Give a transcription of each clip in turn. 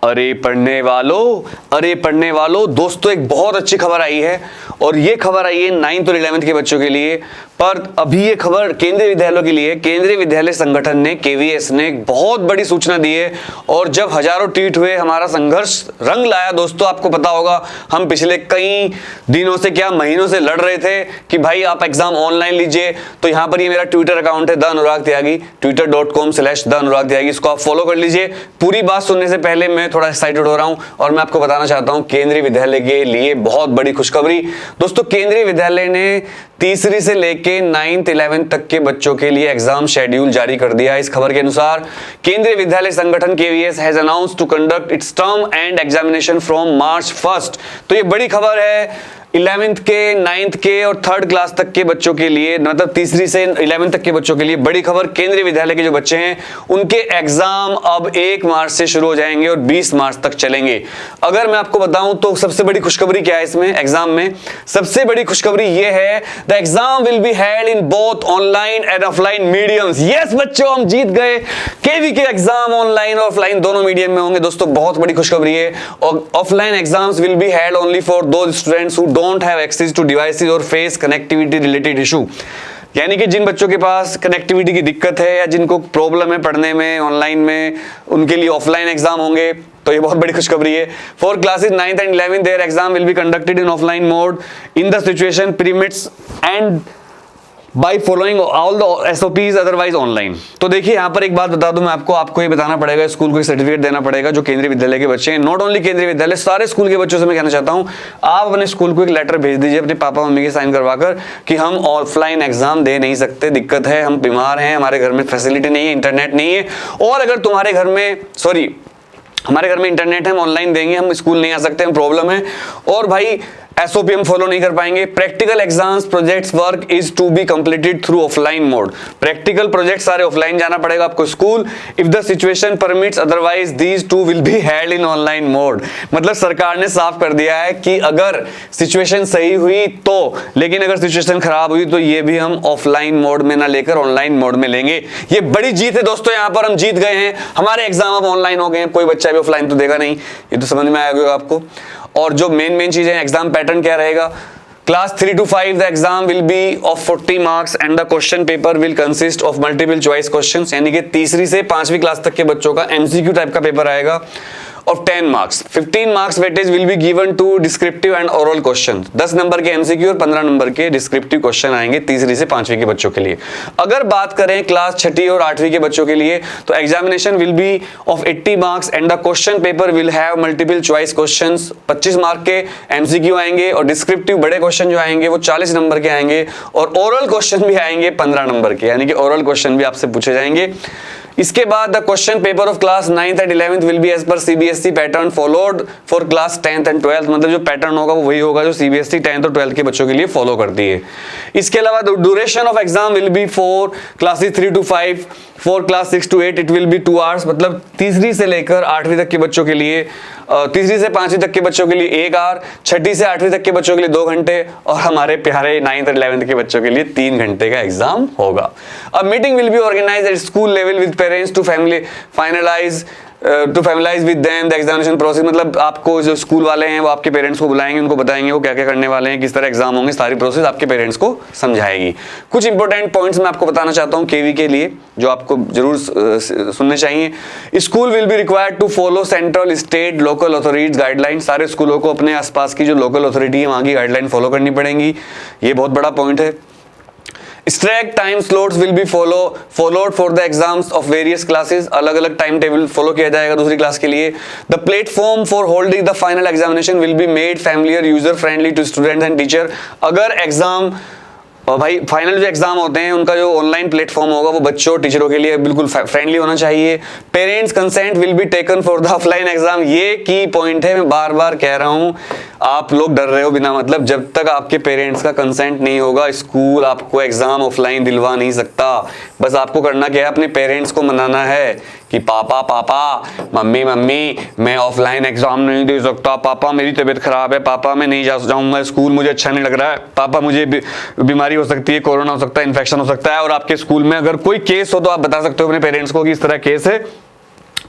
अरे पढ़ने वालों दोस्तों, एक बहुत अच्छी खबर आई है और ये खबर आई है 9th और 11th के बच्चों के लिए। पर अभी ये खबर केंद्रीय विद्यालयों के लिए। केंद्रीय विद्यालय संगठन ने केवीएस ने एक बहुत बड़ी सूचना दी है और जब हजारों ट्वीट हुए, हमारा संघर्ष रंग लाया। दोस्तों आपको पता होगा, हम पिछले कई दिनों से, क्या महीनों से लड़ रहे थे कि भाई आप एग्जाम ऑनलाइन लीजिए। तो यहाँ पर ये मेरा ट्विटर अकाउंट है द अनुराग त्यागी, twitter.com/theanuradtyagi, इसको आप फॉलो कर लीजिए। पूरी बात सुनने से पहले मैं थोड़ा एक्साइटेड हो रहा हूँ और मैं आपको बताना चाहता हूँ केंद्रीय विद्यालय के लिए बहुत बड़ी खुशखबरी। दोस्तों केंद्रीय विद्यालय ने तीसरी से लेके 9th 11th तक के बच्चों के लिए एग्जाम शेड्यूल जारी कर दिया है। इस खबर के अनुसार Kendriya Vidyalaya Sangathan KVS has announced to conduct its term end examination from March 1st। तो ये बड़ी खबर है 11th के, 9th के और 3rd क्लास तक के बच्चों के लिए, मतलब तीसरी से 11th तक के बच्चों के लिए बड़ी खबर। केंद्रीय विद्यालय के जो बच्चे हैं उनके एग्जाम अब 1 मार्च से शुरू हो जाएंगे और 20 मार्च तक चलेंगे। अगर मैं आपको बताऊं तो सबसे बड़ी खुशखबरी क्या है इसमें एग्जाम में? सबसे बड़ी खुशखबरी ये है, the exam will be held in both online and offline mediums. Yes बच्चों, हम जीत गए। केवी के एग्जाम ऑनलाइन और ऑफलाइन दोनों मीडियम में होंगे। दोस्तों बहुत बड़ी खुशखबरी है। और offline exams will be held only for those students who don't have access to devices और फेस कनेक्टिविटी रिलेटेड इशू। यानी कि जिन बच्चों के पास कनेक्टिविटी की दिक्कत है या जिनको प्रॉब्लम है पढ़ने में ऑनलाइन में, उनके लिए ऑफलाइन एग्जाम होंगे। तो ये बहुत बड़ी खुशखबरी है। For classes 9th and 11th their exam will be conducted in offline mode in the situation permits and by following all the SOPs otherwise online. तो देखिए यहाँ पर एक बात बता दूं मैं आपको ये बताना पड़ेगा, स्कूल को एक सर्टिफिकेट देना पड़ेगा जो केंद्रीय विद्यालय के बच्चे हैं। नॉट ओनली केंद्रीय विद्यालय, सारे स्कूल के बच्चों से मैं कहना चाहता हूँ, आप अपने स्कूल को एक लेटर भेज दीजिए अपने पापा मम्मी के साइन करवाकर कि हम ऑफलाइन एग्जाम दे नहीं सकते, दिक्कत है, हम बीमार हैं, हमारे घर में फैसिलिटी नहीं है, इंटरनेट नहीं है। और अगर तुम्हारे घर में हमारे घर में इंटरनेट है, हम ऑनलाइन देंगे, हम स्कूल नहीं आ सकते, हम प्रॉब्लम है, और भाई SOP हम फॉलो नहीं कर पाएंगे। Practical exams projects work is to be completed through offline mode. Practical project सारे ऑफलाइन जाना पड़ेगा आपको school. If the situation permits otherwise these two will be held in online mode. मतलब सरकार ने साफ कर दिया है कि अगर सिचुएशन सही हुई तो, लेकिन अगर सिचुएशन खराब हुई तो ये भी हम ऑफलाइन मोड में ना लेकर ऑनलाइन मोड में लेंगे। ये बड़ी जीत है दोस्तों, यहाँ पर हम जीत गए हैं। हमारे एग्जाम अब ऑनलाइन हो गए हैं, कोई बच्चा भी ऑफलाइन तो देगा नहीं। ये तो समझ में आएगा आपको। और जो मेन चीजें, एग्जाम पैटर्न क्या रहेगा? Class 3 to 5 the exam will B of 40 marks and the question paper will consist of multiple choice questions. यानी कि तीसरी से 5वीं क्लास तक के बच्चों का MCQ टाइप का पेपर आएगा of 10 marks. 15 marks weightage will be given to descriptive and oral questions. 10 number के MCQ और 15 नंबर के डिस्क्रिप्टिव क्वेश्चन आएंगे तीसरी से 5वीं के बच्चों के लिए। अगर बात करें क्लास 6ठी और 8वीं के बच्चों के लिए तो examination will be of 80 marks and the question paper will have multiple choice questions. 25 mark के MCQ आएंगे और डिस्क्रिप्टिव बड़े क्वेश्चन जो आएंगे वो 40 नंबर के आएंगे और ओरल क्वेश्चन भी आएंगे 15 नंबर के, यानी कि ओरल क्वेश्चन भी आपसे पूछे जाएंगे। इसके बाद the question paper of class 9th and 11th will be as per CBSE pattern followed for class 10th and 12th। मतलब जो पैटर्न होगा वो वही होगा जो CBSE 10th और 12th के बच्चों के लिए फॉलो करती है। इसके अलावा duration of exam will B for classes 3 to 5, for class 6 to 8 it will be 2 hours। मतलब तीसरी से लेकर 8वीं तक के बच्चों के लिए, तीसरी से 5वीं तक के बच्चों के लिए 1 hour, 6ठी से 8वीं तक के बच्चों के लिए 2 घंटे और हमारे प्यारे 9th और 11th के बच्चों के लिए 3 घंटे का एग्जाम होगा। अब meeting will be organised at school level with parents to finalise with them the examination process. मतलब आपको जो स्कूल वाले हैं वो आपके पेरेंट्स को बुलाएंगे, उनको बताएंगे वो क्या क्या करने वाले हैं, किस तरह एग्जाम होंगे, सारी प्रोसेस आपके पेरेंट्स को समझाएगी। कुछ इंपॉर्टेंट पॉइंट्स मैं आपको बताना चाहता हूँ केवी के लिए जो आपको जरूर सुनने चाहिए। School will be required to follow central, state, local authorities guideline. सारे स्कूलों को अपने आसपास की जो लोकल अथॉरिटी है वहां की गाइडलाइन फॉलो करनी पड़ेंगी, ये बहुत बड़ा पॉइंट है। Strict time slots will be followed for the exams of various classes। अलग अलग टाइम टेबल फॉलो किया जाएगा दूसरी क्लास के लिए। The platform for holding the final examination will be made familiar, user friendly to students and teacher। अगर exam और भाई फाइनल जो एग्जाम होते हैं उनका जो ऑनलाइन प्लेटफॉर्म होगा वो बच्चों और टीचरों के लिए बिल्कुल फ्रेंडली होना चाहिए। Parents consent will be taken for the offline exam. ये की पॉइंट है, मैं बार बार कह रहा हूं, आप लोग डर रहे हो बिना मतलब। जब तक आपके पेरेंट्स का कंसेंट नहीं होगा स्कूल आपको एग्जाम ऑफलाइन दिलवा नहीं सकता। बस आपको करना क्या है, अपने पेरेंट्स को मनाना है कि पापा मम्मी मैं ऑफलाइन एग्जाम नहीं दे सकता, पापा मेरी तबीयत खराब है, पापा मैं नहीं जाऊंगा स्कूल, मुझे अच्छा नहीं लग रहा है, पापा मुझे बीमारी हो सकती है, कोरोना हो सकता है, इन्फेक्शन हो सकता है। और आपके स्कूल में अगर कोई केस हो तो आप बता सकते हो अपने पेरेंट्स को कि इस तरह केस है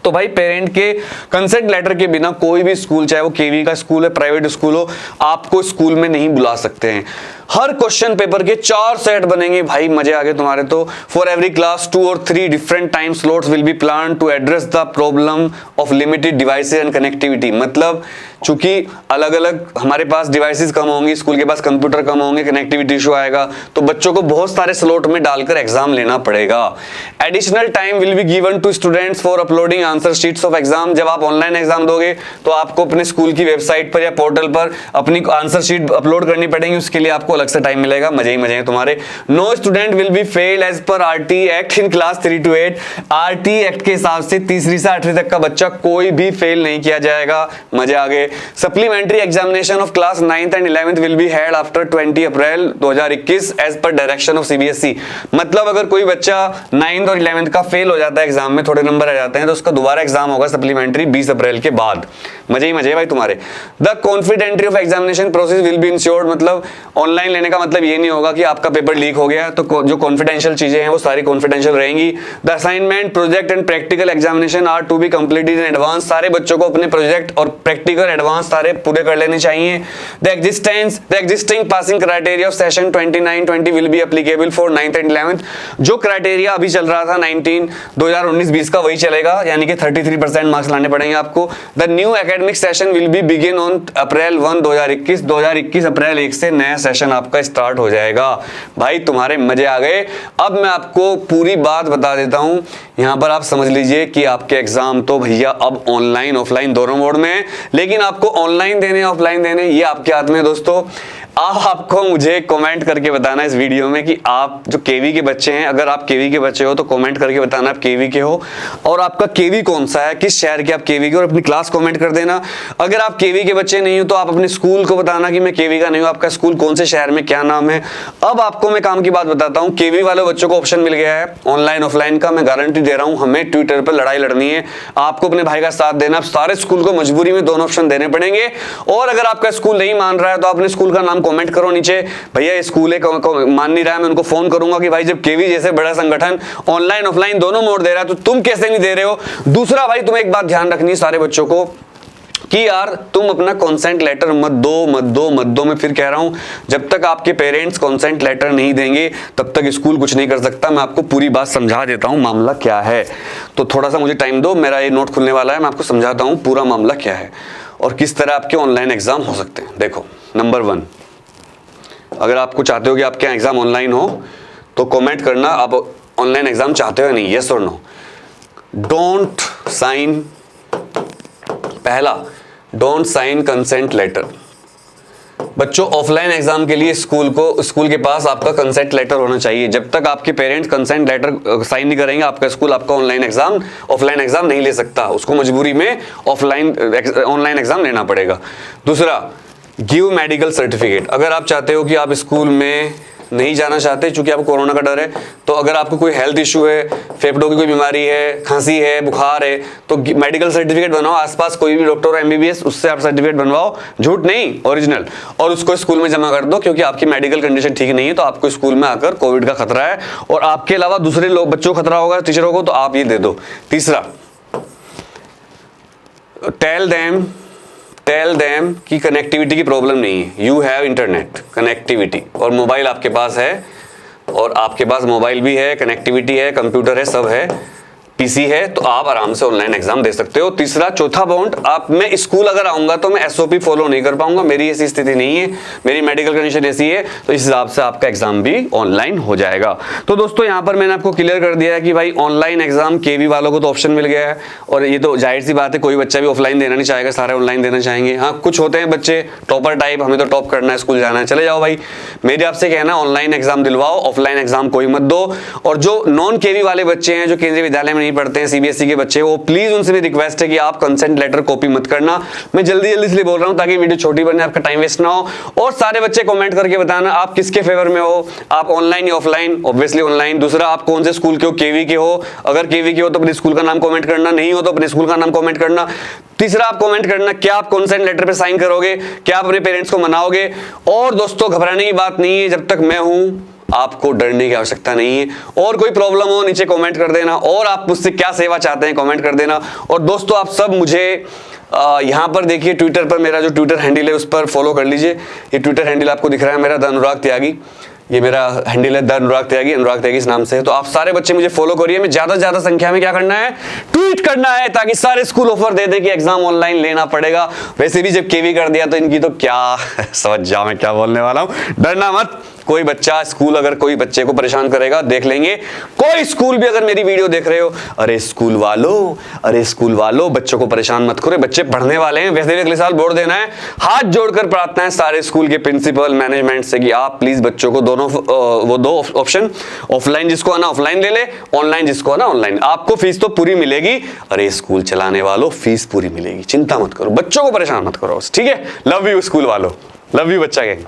तो भाई पेरेंट के कंसेंट लेटर के बिना कोई भी स्कूल, चाहे वो केवी का स्कूल है, प्राइवेट स्कूल हो, आपको स्कूल में नहीं बुला सकते हैं। हर क्वेश्चन पेपर के 4 सेट बनेंगे भाई, मजे आ गए तुम्हारे तो। फॉर एवरी क्लास 2 और 3 different time slots will be plan to address the problem of limited devices and connectivity. मतलब चूंकि अलग अलग हमारे पास डिवाइसेस कम होंगी, स्कूल के पास कंप्यूटर कम होंगे, कनेक्टिविटी इशू आएगा, तो बच्चों को बहुत सारे स्लॉट में डालकर एग्जाम लेना पड़ेगा। Additional time will be given to students for uploading answer sheets of exam. जब आप ऑनलाइन एग्जाम दोगे तो आपको अपने स्कूल की वेबसाइट पर या पोर्टल पर अपनी आंसर शीट अपलोड करनी पड़ेगी, उसके लिए आपको अलग से टाइम मिलेगा। मजे ही मजे हैं तुम्हारे। No student will be failed as per RT act in class 3 to 8। RT act के हिसाब से तीसरी से 8वीं तक का बच्चा कोई भी फेल नहीं किया जाएगा। मजे आ गए। Supplementary examination of class 9th and 11th will be held after 20 April 2021 as per direction of CBSE. मतलब अगर कोई बच्चा 9th और 11th का फेल हो जाता है एग्जाम में, थोड़े नंबर आ जाते हैं, तो उसका दोबारा एग्जाम होगा सप्लीमेंट्री 20 अप्रैल के बाद। मजे ही मजे भाई तुम्हारे। The confidentiality of examination process will be ensured. मतलब ऑनलाइन लेने का मतलब ये नहीं होगा कि आपका पेपर लीक हो गया, तो जो कॉन्फिडेंशियल चीजें हैं वो सारी कॉन्फिडेंशियल रहेंगी। The assignment, project and practical examination are to be completed in advance. सारे बच्चों को अपने प्रोजेक्ट और प्रैक्टिकल एडवांस सारे पूरे कर लेने चाहिए। The existing passing criteria of session 29-20 will be applicable for 9th and 11th। जो क्राइटेरिया अभी चल रहा था 2019-20 का वही चलेगा, यानी कि 33% मार्क्स लाने पड़ेंगे आपको। The new academic session will be begin on April 1, 2021। 2021 अप्रैल 1 से नया सेशन आपका स्टार्ट हो जाएगा। भाई तुम्हारे मजे आ गए। अब मैं आपको पूरी बात बता देता हूं, यहां पर आप समझ लीजिए कि आपके एग्जाम तो भैया अब ऑनलाइन ऑफलाइन दोनों मोड में है, लेकिन आपको ऑनलाइन देने ऑफलाइन देने ये आपके हाथ में है दोस्तों। आपको मुझे कमेंट करके बताना इस वीडियो में कि आप जो केवी के बच्चे हैं, अगर आप केवी के बच्चे हो तो कमेंट करके बताना आप केवी के हो, और आपका केवी कौन सा है, किस शहर के आप केवी के, और अपनी क्लास कमेंट कर देना। अगर आप केवी के बच्चे नहीं हो तो आप अपने स्कूल को बताना कि मैं केवी का नहीं हूं, आपका स्कूल कौन से शहर में, क्या नाम है। अब आपको मैं काम की बात बताता हूं। केवी वाले बच्चों को ऑप्शन मिल गया है ऑनलाइन ऑफलाइन का। मैं गारंटी दे रहा हूं, हमें ट्विटर पर लड़ाई लड़नी है, आपको अपने भाई का साथ देना। सारे स्कूल को मजबूरी में दोनों ऑप्शन देने पड़ेंगे। और अगर आपका स्कूल नहीं मान रहा है तो अपने स्कूल का नाम कमेंट करो नीचे, भैया स्कूल है मान नहीं रहा है, मैं उनको फोन करूंगा कि भाई जब केवी जैसे बड़ा संगठन ऑनलाइन ऑफलाइन दोनों मोड दे रहा है तो तुम कैसे नहीं दे रहे हो। दूसरा भाई तुम्हें एक बात ध्यान रखनी है सारे बच्चों को कि यार तुम अपना कंसेंट लेटर मत दो। मैं फिर कह रहा हूं, जब तक आपके पेरेंट्स कंसेंट लेटर नहीं देंगे तब तक स्कूल कुछ नहीं कर सकता। मैं आपको पूरी बात समझा देता हूं मामला क्या है, तो थोड़ा सा मुझे टाइम दो, मेरा ये नोट खुलने वाला है, मैं आपको समझाता हूं पूरा मामला क्या है और किस तरह आपके ऑनलाइन एग्जाम हो सकते हैं। देखो, नंबर 1, अगर आपको चाहते हो कि आपके एग्जाम ऑनलाइन हो तो कमेंट करना आप ऑनलाइन एग्जाम चाहते हो या नहीं, यस और नो। डोंट साइन, पहला डोंट साइन कंसेंट लेटर। बच्चों ऑफलाइन एग्जाम के लिए स्कूल के पास आपका कंसेंट लेटर होना चाहिए। जब तक आपके पेरेंट्स कंसेंट लेटर साइन नहीं करेंगे आपका स्कूल आपका ऑफलाइन एग्जाम नहीं ले सकता, उसको मजबूरी में ऑनलाइन एग्जाम लेना पड़ेगा। दूसरा, गिव मेडिकल सर्टिफिकेट। अगर आप चाहते हो कि आप स्कूल में नहीं जाना चाहते चूंकि आपको कोरोना का डर है, तो अगर आपको कोई हेल्थ इशू है, फेफड़ों की कोई बीमारी है, खांसी है, बुखार है, तो मेडिकल सर्टिफिकेट बनवाओ। आसपास कोई भी डॉक्टर हो एमबीबीएस, उससे आप सर्टिफिकेट बनवाओ, झूठ नहीं ओरिजिनल, और उसको स्कूल में जमा कर दो, क्योंकि आपकी मेडिकल कंडीशन ठीक नहीं है तो आपको स्कूल में आकर कोविड का खतरा है और आपके अलावा दूसरे लोग बच्चों को खतरा होगा, टीचरों को, तो आप ये दे दो। तीसरा, टेल देम कि कनेक्टिविटी की प्रॉब्लम नहीं है, यू हैव इंटरनेट कनेक्टिविटी, और मोबाइल आपके पास है, और आपके पास मोबाइल भी है, कनेक्टिविटी है, कंप्यूटर है, सब है, पीसी है, तो आप आराम से ऑनलाइन एग्जाम दे सकते हो। तीसरा, चौथा पॉइंट, मैं स्कूल अगर आऊंगा तो मैं एसओपी फॉलो नहीं कर पाऊंगा, मेरी ऐसी स्थिति नहीं है, मेरी मेडिकल कंडीशन ऐसी है, तो इस हिसाब से आपका एग्जाम भी ऑनलाइन हो जाएगा। तो दोस्तों यहां पर मैंने आपको क्लियर कर दिया है कि भाई ऑनलाइन एग्जाम केवी वालों को तो ऑप्शन मिल गया है, और ये तो जाहिर सी बात है, कोई बच्चा भी ऑफलाइन देना नहीं चाहेगा, सारे ऑनलाइन देना चाहेंगे। हाँ, कुछ होते हैं बच्चे टॉपर टाइप, हमें तो टॉप करना है, स्कूल जाना है, चले जाओ भाई। मेरे आपसे कहना है ऑनलाइन एग्जाम दिलवाओ, ऑफलाइन एग्जाम कोई मत दो। और जो नॉन केवी वाले बच्चे हैं, जो केंद्रीय विद्यालय में नहीं पढ़ते हैं, सीबीएसई के बच्चे, वो प्लीज उनसे भी रिक्वेस्ट है कि आप कंसेंट लेटर कॉपी मत करना। मैं जल्दी इसलिए बोल रहा हूं ताकि वीडियो छोटी बने, आपका टाइम वेस्ट ना हो। और सारे बच्चे कमेंट करके बताना आप किसके फेवर में हो, आप ऑनलाइन या ऑफलाइन, ऑब्वियसली ऑनलाइन। दूसरा, आप कौन से स्कूल के हो, केवी के हो, अगर केवी के हो तो अपने स्कूल का नाम कमेंट करना, नहीं हो तो अपने स्कूल का नाम कमेंट करना। तीसरा, आप कमेंट करना क्या आप कंसेंट लेटर पे साइन करोगे, क्या आप अपने पेरेंट्स को मनाओगे। और दोस्तों घबराने की बात नहीं है, जब तक मैं हूं आपको डरने की आवश्यकता नहीं है। और कोई प्रॉब्लम हो नीचे कमेंट कर देना, और आप मुझसे क्या सेवा चाहते हैं कमेंट कर देना। और दोस्तों आप सब मुझे यहाँ पर देखिए ट्विटर पर मेरा जो ट्विटर हैंडल है उस पर फॉलो कर लीजिए। ये ट्विटर हैंडल आपको दिख रहा है मेरा, द अनुराग त्यागी, ये मेरा हैंडल है द अनुराग त्यागी इस नाम से है। तो आप सारे बच्चे मुझे फॉलो करिए। मैं ज्यादा से ज्यादा संख्या में क्या करना है, ट्वीट करना है, ताकि सारे स्कूल ऑफर दे दे कि एग्जाम ऑनलाइन लेना पड़ेगा। वैसे भी जब केवी कर दिया तो इनकी तो क्या समझ जाओ मैं क्या बोलने वाला हूं। डरना मत, कोई बच्चा स्कूल अगर कोई बच्चे को परेशान करेगा देख लेंगे। कोई स्कूल भी अगर मेरी वीडियो देख रहे हो, अरे स्कूल वालों बच्चों को परेशान मत करो, बच्चे पढ़ने वाले हैं, वैसे भी अगले साल बोर्ड देना है। हाथ जोड़कर प्रार्थना है सारे स्कूल के प्रिंसिपल मैनेजमेंट से कि आप प्लीज बच्चों को दोनों वो दो ऑप्शन, ऑफलाइन जिसको आना ऑफलाइन ले ले, ऑनलाइन जिसको आना ऑनलाइन। आपको फीस तो पूरी मिलेगी, अरे स्कूल चलाने वालों फीस पूरी मिलेगी, चिंता मत करो, बच्चों को परेशान मत करो, ठीक है। लव यू स्कूल वालों, लव यू बच्चा गैंग।